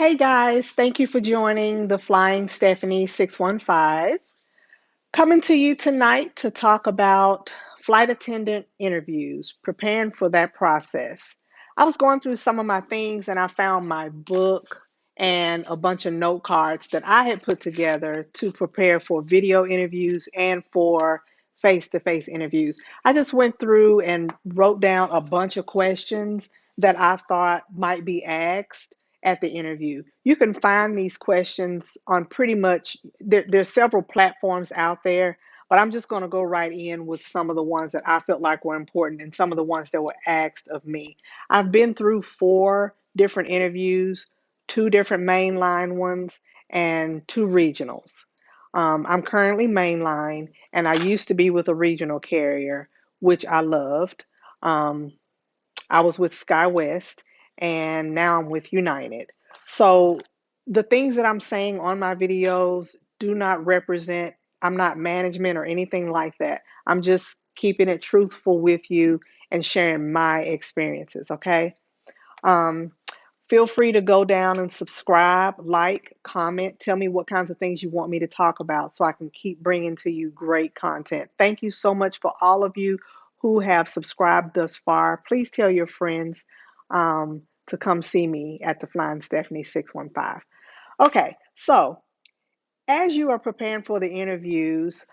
Hey guys, thank you for joining the Flying Stephanie 615. Coming to you tonight to talk about flight attendant interviews, preparing for that process. I was going through some of my things and I found my book and a bunch of note cards that I had put together to prepare for video interviews and for face to face interviews. I just went through and wrote down a bunch of questions that I thought might be asked at the interview. You can find these questions on pretty much, there's several platforms out there, but I'm just going to go right in with some of the ones that I felt like were important and some of the ones that were asked of me. I've been through four different interviews, two different mainline ones, and two regionals. I'm currently mainline, and I used to be with a regional carrier, which I loved. Um, I was with SkyWest, and now I'm with United. So the things that I'm saying on my videos do not represent, I'm not management or anything like that. I'm just keeping it truthful with you and sharing my experiences, okay? Um, Feel free to go down and subscribe, like, comment, tell me what kinds of things you want me to talk about so I can keep bringing to you great content. Thank you so much for all of you who have subscribed thus far. Please tell your friends to come see me at the Flying Stephanie 615. Okay, so as you are preparing for the interviews,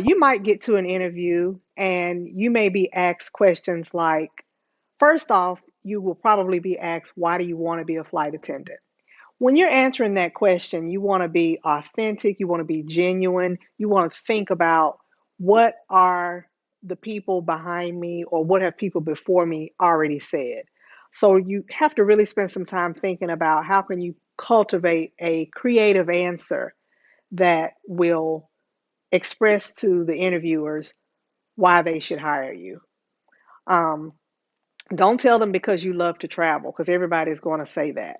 you might get to an interview and you may be asked questions like, first off, you will probably be asked, why do you want to be a flight attendant? When you're answering that question, you want to be authentic, you want to be genuine, you want to think about what are the people behind me or what have people before me already said. So you have to really spend some time thinking about how can you cultivate a creative answer that will express to the interviewers why they should hire you. Um, don't tell them because you love to travel, because everybody's going to say that.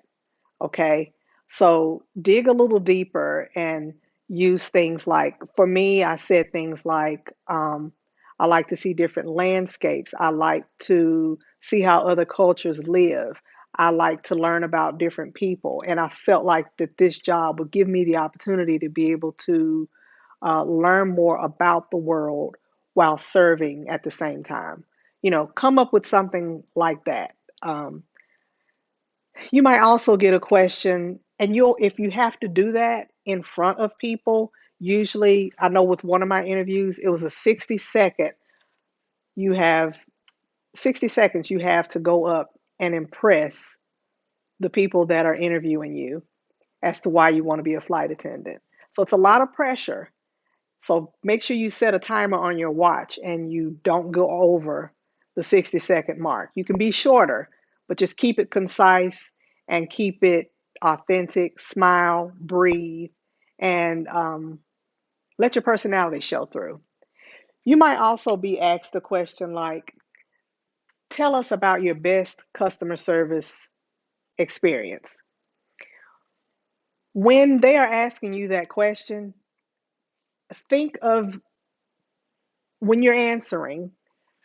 Okay. So dig a little deeper and use things like, for me, I said things like, I like to see different landscapes. I like to see how other cultures live. I like to learn about different people. And I felt like that this job would give me the opportunity to be able to learn more about the world while serving at the same time. You know, come up with something like that. Um, you might also get a question, and if you have to do that in front of people, usually I know with one of my interviews, it was a 60-second. You have 60 seconds you have to go up and impress the people that are interviewing you as to why you want to be a flight attendant. So it's a lot of pressure. So make sure you set a timer on your watch and you don't go over the 60-second mark. You can be shorter, but just keep it concise and keep it authentic. Smile, breathe, and let your personality show through. You might also be asked a question like, tell us about your best customer service experience. When they are asking you that question, think of, when you're answering,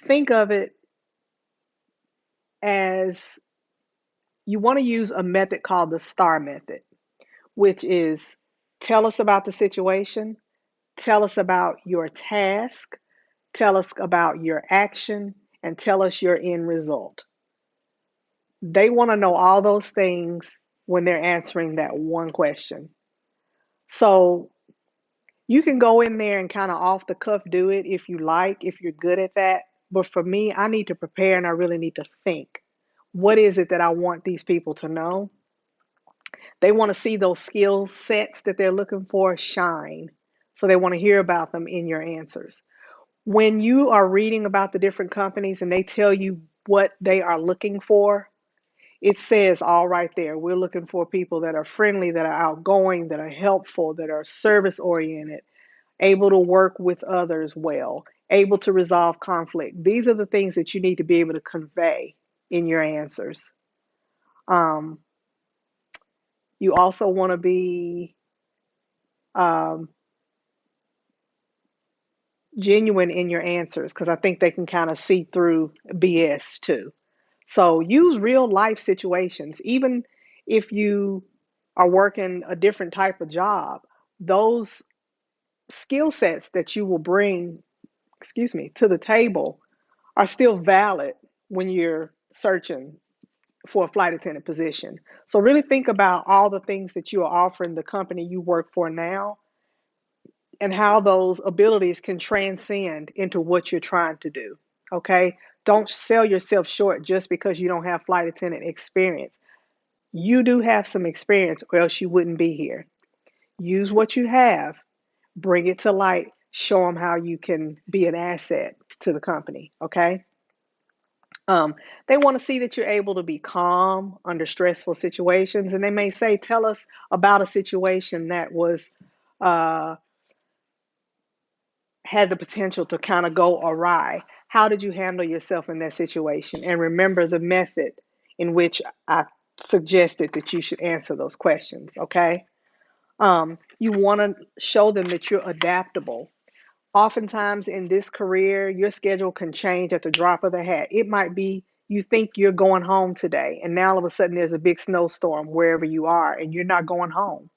think of it as, you want to use a method called the STAR method, which is, tell us about the situation, tell us about your task, tell us about your action, and tell us your end result. They want to know all those things when they're answering that one question. So you can go in there and kind of off the cuff do it if you like, if you're good at that. But for me, I need to prepare and I really need to think. What is it that I want these people to know? They want to see those skill sets that they're looking for shine. So they want to hear about them in your answers. When you are reading about the different companies and they tell you what they are looking for, it says all right there. We're looking for people that are friendly, that are outgoing, that are helpful, that are service oriented, able to work with others well, able to resolve conflict. These are the things that you need to be able to convey in your answers. Um, you also want to be um, genuine in your answers because I think they can kind of see through BS too. So use real life situations, even if you are working a different type of job, those skill sets that you will bring, to the table are still valid when you're searching for a flight attendant position. So really think about all the things that you are offering the company you work for now and how those abilities can transcend into what you're trying to do. Okay? Don't sell yourself short just because you don't have flight attendant experience. You do have some experience, or else you wouldn't be here. Use what you have, bring it to light, show them how you can be an asset to the company. Okay? Um, they want to see that you're able to be calm under stressful situations, and they may say, "Tell us about a situation that was uh, had the potential to kind of go awry. How did you handle yourself in that situation?" And remember the method in which I suggested that you should answer those questions. Okay. You want to show them that you're adaptable. Oftentimes in this career, your schedule can change at the drop of the hat. It might be you think you're going home today, and now all of a sudden there's a big snowstorm wherever you are, and you're not going home.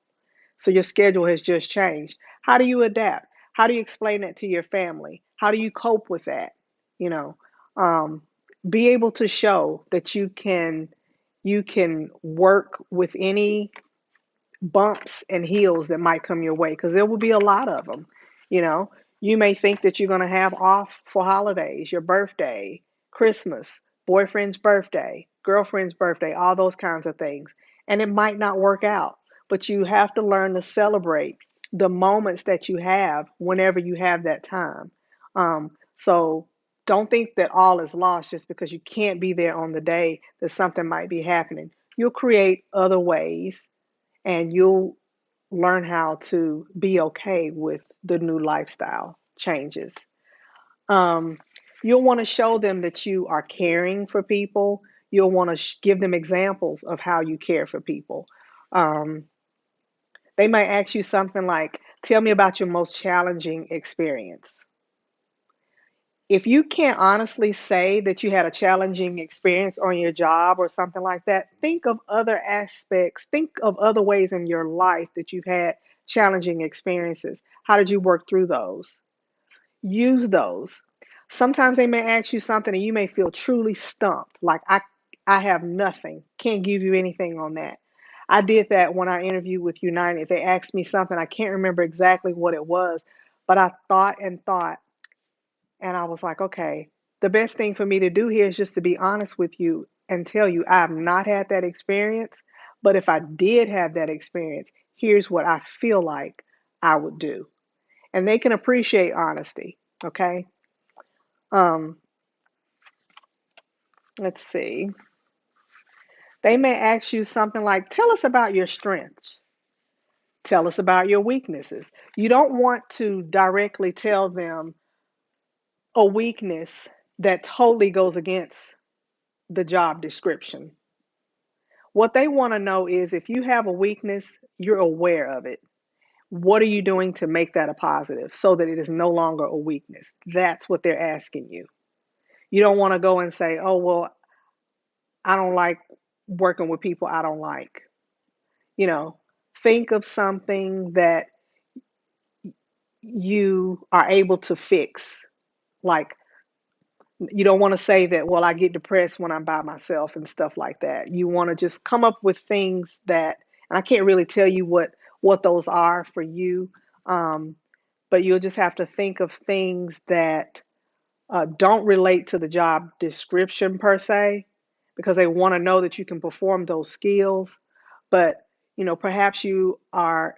So your schedule has just changed. How do you adapt? How do you explain that to your family? How do you cope with that? You know, um, be able to show that you can work with any bumps and heels that might come your way, because there will be a lot of them. You know, you may think that you're going to have off for holidays, your birthday, Christmas, boyfriend's birthday, girlfriend's birthday, all those kinds of things. And it might not work out, but you have to learn to celebrate the moments that you have whenever you have that time. So don't think that all is lost just because you can't be there on the day that something might be happening. You'll create other ways, and you'll learn how to be okay with the new lifestyle changes. Um, you'll want to show them that you are caring for people. You'll want to give them examples of how you care for people. Um, they might ask you something like, "Tell me about your most challenging experience." If you can't honestly say that you had a challenging experience on your job or something like that, think of other aspects, think of other ways in your life that you've had challenging experiences. How did you work through those? Use those. Sometimes they may ask you something and you may feel truly stumped, like I have nothing, can't give you anything on that. I did that when I interviewed with United. They asked me something, I can't remember exactly what it was, but I thought and thought, and I was like, okay, the best thing for me to do here is just to be honest with you and tell you I've not had that experience. But if I did have that experience, here's what I feel like I would do. And they can appreciate honesty. Okay. Um, let's see. They may ask you something like, tell us about your strengths. Tell us about your weaknesses. You don't want to directly tell them a weakness that totally goes against the job description. What they want to know is if you have a weakness, you're aware of it. What are you doing to make that a positive so that it is no longer a weakness? That's what they're asking you. You don't want to go and say, oh, well, I don't like working with people I don't like. You know, think of something that you are able to fix. Like, you don't want to say that, well, I get depressed when I'm by myself and stuff like that. You want to just come up with things that, and I can't really tell you what those are for you, um, but you'll just have to think of things that don't relate to the job description per se, because they want to know that you can perform those skills. But perhaps you are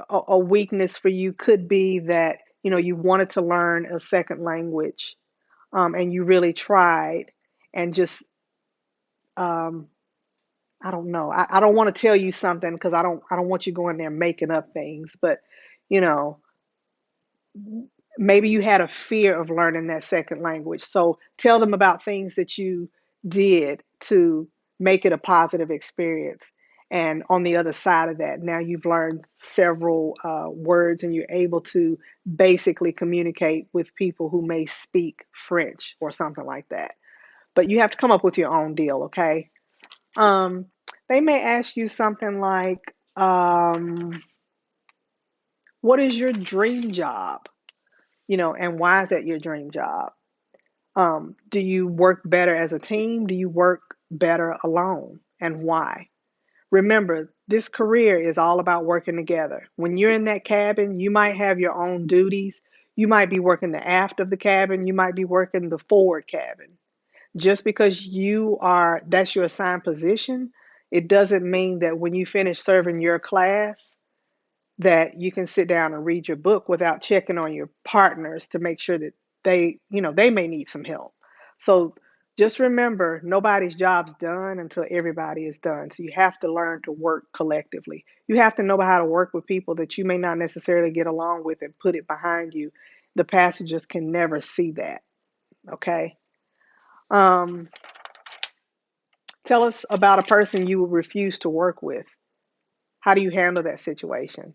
a weakness for you could be that you wanted to learn a second language, and you really tried, and just um, I don't know. I don't want to tell you something because I don't want you going there making up things. But you know, maybe you had a fear of learning that second language. So tell them about things that you did to make it a positive experience. And on the other side of that, now you've learned several words and you're able to basically communicate with people who may speak French or something like that. But you have to come up with your own deal, okay? Um, they may ask you something like, Um, what is your dream job? And why is that your dream job? Do you work better as a team? Do you work better alone? And why? Remember, this career is all about working together. When you're in that cabin, you might have your own duties. You might be working the aft of the cabin. You might be working the forward cabin. Just because that's your assigned position, it doesn't mean that when you finish serving your class, that you can sit down and read your book without checking on your partners to make sure that they may need some help. So just remember, nobody's job's done until everybody is done. So you have to learn to work collectively. You have to know how to work with people that you may not necessarily get along with and put it behind you. The passengers can never see that. Okay. Um, Tell us about a person you would refuse to work with. How do you handle that situation?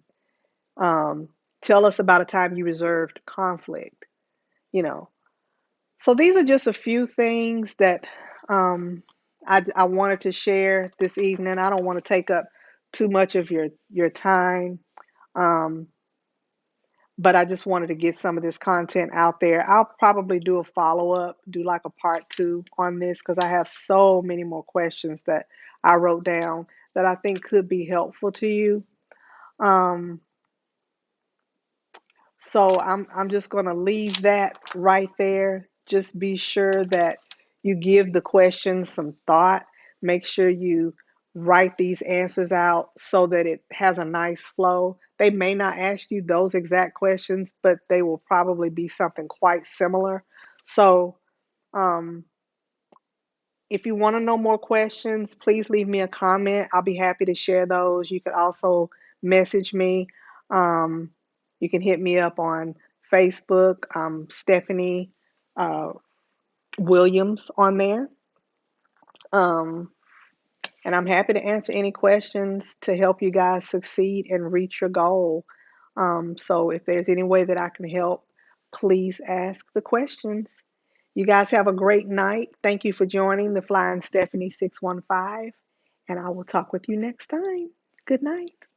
Um, Tell us about a time you reserved conflict. You know, so these are just a few things that um, I wanted to share this evening. I don't want to take up too much of your time, um, but I just wanted to get some of this content out there. I'll probably do a follow up, do like a part two on this because I have so many more questions that I wrote down that I think could be helpful to you. Um, So I'm just going to leave that right there. Just be sure that you give the questions some thought. Make sure you write these answers out so that it has a nice flow. They may not ask you those exact questions, but they will probably be something quite similar. So, um, if you want to know more questions, please leave me a comment. I'll be happy to share those. You can also message me. Um, you can hit me up on Facebook, Stephanie uh, Williams on there. Um, and I'm happy to answer any questions to help you guys succeed and reach your goal. So if there's any way that I can help, please ask the questions. You guys have a great night. Thank you for joining the Flying Stephanie 615, and I will talk with you next time. Good night.